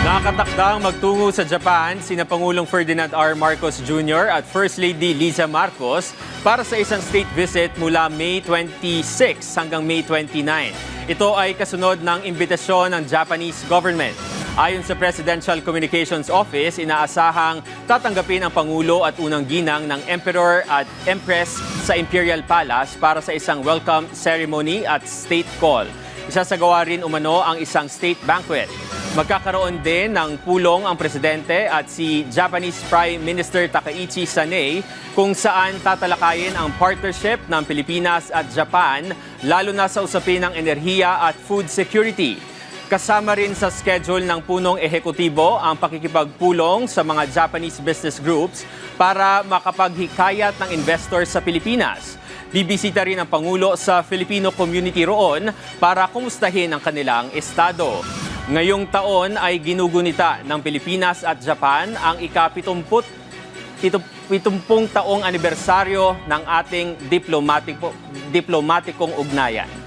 Nakatakdang magtungo sa Japan sina Pangulong Ferdinand R. Marcos Jr. at First Lady Liza Marcos para sa isang state visit mula May 26 hanggang May 29. Ito ay kasunod ng imbitasyon ng Japanese government. Ayon sa Presidential Communications Office, inaasahang tatanggapin ang Pangulo at unang ginang ng Emperor at Empress sa Imperial Palace para sa isang welcome ceremony at state call. Isasagawa rin umano ang isang state banquet. Magkakaroon din ng pulong ang presidente at si Japanese Prime Minister Takaichi Sanei kung saan tatalakayin ang partnership ng Pilipinas at Japan lalo na sa usapin ng enerhiya at food security. Kasama rin sa schedule ng punong ehekutibo ang pakikipagpulong sa mga Japanese business groups para makapaghikayat ng investors sa Pilipinas. Bibisita rin ang Pangulo sa Filipino community roon para kumustahin ang kanilang estado. Ngayong taon ay ginugunita ng Pilipinas at Japan ang ika-70 taong anibersaryo ng ating diplomatikong ugnayan.